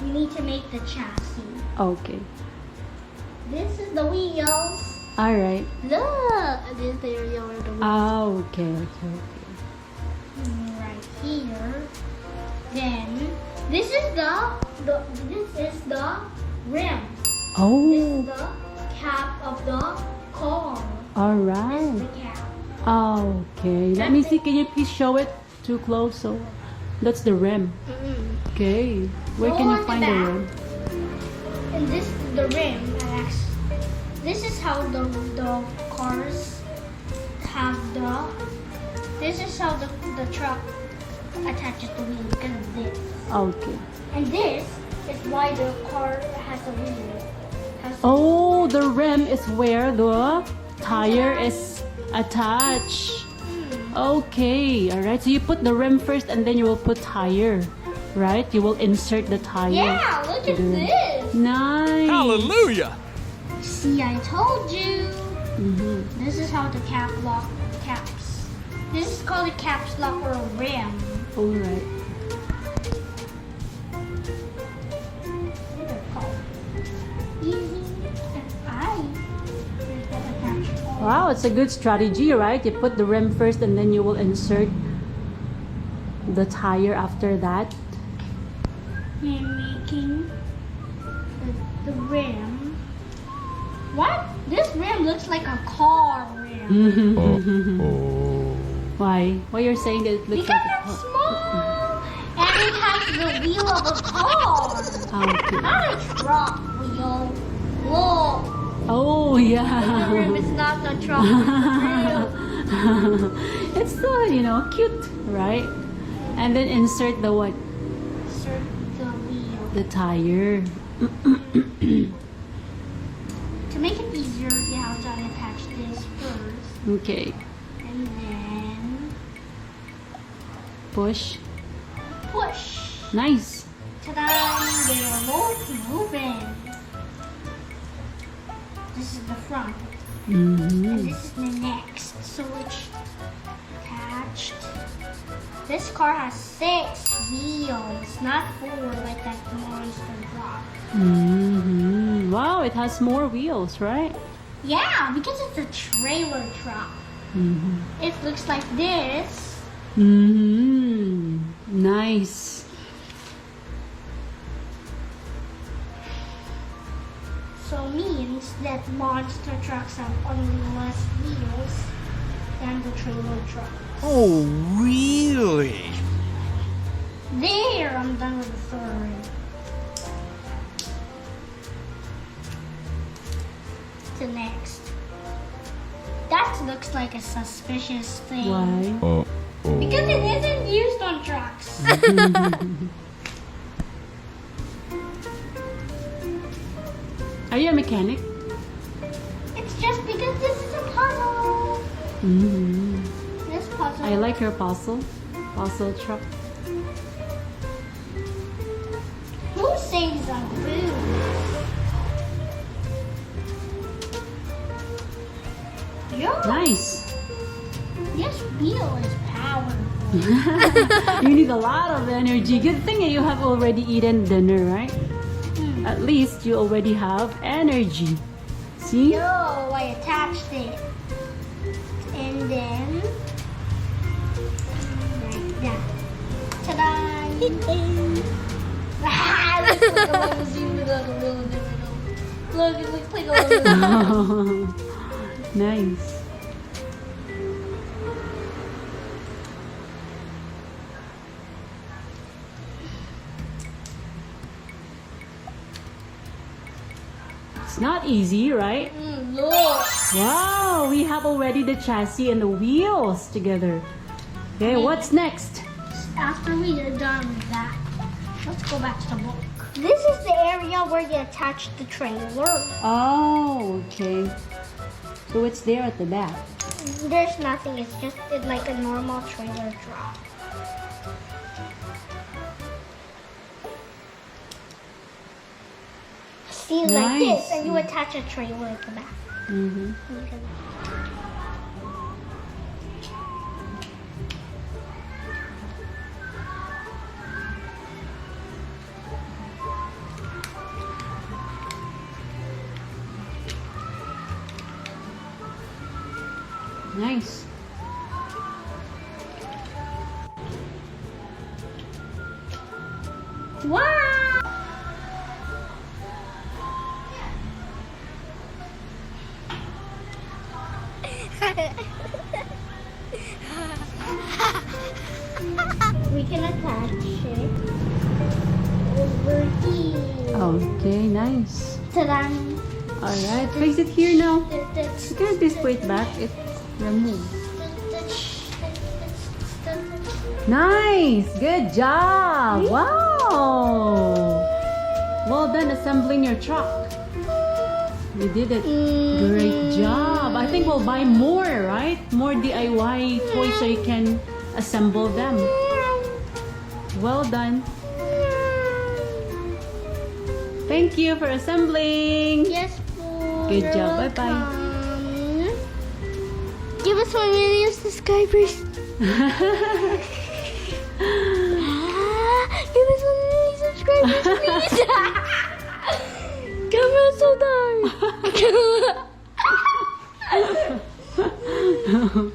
we need to make the chassis. Okay. This is the wheels. All right. Look, this is the area where the wheels Okay. right here. Then this is the rim. This Oh, is the cap of the car. all This is right. the cap. Okay. Let me see. Can you please show it too close? So that's the rim. Okay. Where can you find the rim? And this is the rim. This is how the cars have the. This is how the truck attaches the wheel because of this. Okay. And this is why the car has a wheel. Oh, the rim is where the tire is attached. Okay. All right. So you put the rim first, and then you will put tire. Right? You will insert the tire. Yeah, look at this. Nice. Hallelujah! See, I told you. Mhm. This is how the caps. This is called a caps lock or a rim. All right. They're called easy and I. Wow, it's a good strategy, right? You put the rim first, and then you will insert the tire after that. And making the rim. What? This rim looks like a car rim. Why? Why you're saying that it looks Because like it's small and it has the wheel of a car. Okay. Not a truck wheel. Look. Oh, The yeah. rim is not the truck wheel. It's still, cute, right? And then insert the what? Insert the wheel. The tire. To make it easier, you have to attach this first. Okay. And then Push. push. Nice. Ta-da! They are both moving. This is the front. And Mm-hmm. this is the next switch attached. This car has 6 wheels, not 4 like that monster truck. Mm-hmm. Wow, it has more wheels, right? Yeah, because it's a trailer truck. Mm-hmm. It looks like this. Mm-hmm. Nice. So means that monster trucks have only less wheels than the trailer truck. Oh, really? There, I'm done with the third. The next. That looks like a suspicious thing. Why? Because it isn't used on trucks. Are you a mechanic? It's just because this is a puzzle. Mm-hmm. This puzzle. I like your puzzle truck. Who saves on food? Yeah. Nice. This wheel is powerful. You need a lot of energy. Good thing you have already eaten dinner, right? At least you already have energy. See? Yo, I attached it. And then like that. Ta-da! Ah, it looks like a limousine with like a little different. Look, it looks like a limousine. Nice. It's not easy, right? Look. Wow, we have already the chassis and the wheels together. Okay, what's next? After we are done with that, let's go back to the book. This is the area where you attach the trailer. Oh, okay. So it's there at the back. There's nothing, it's just like a normal trailer truck. See, like Nice. this, and you attach a trailer at the back. Mm-hmm. Nice. Wow! We can attach it over here. Okay, nice. Ta-da! Alright, place it here now. That's You can't just put it back. It's removed. Nice! Good job! Wow! Well done assembling your truck. You did it. Great job. I think we'll buy more, right? More DIY toys so you can assemble them. Well done. Thank you for assembling. Yes, Paul. Good job. You're Bye-bye. welcome. Give us 1 million subscribers. Give us 1 million subscribers, please. Camera so dark.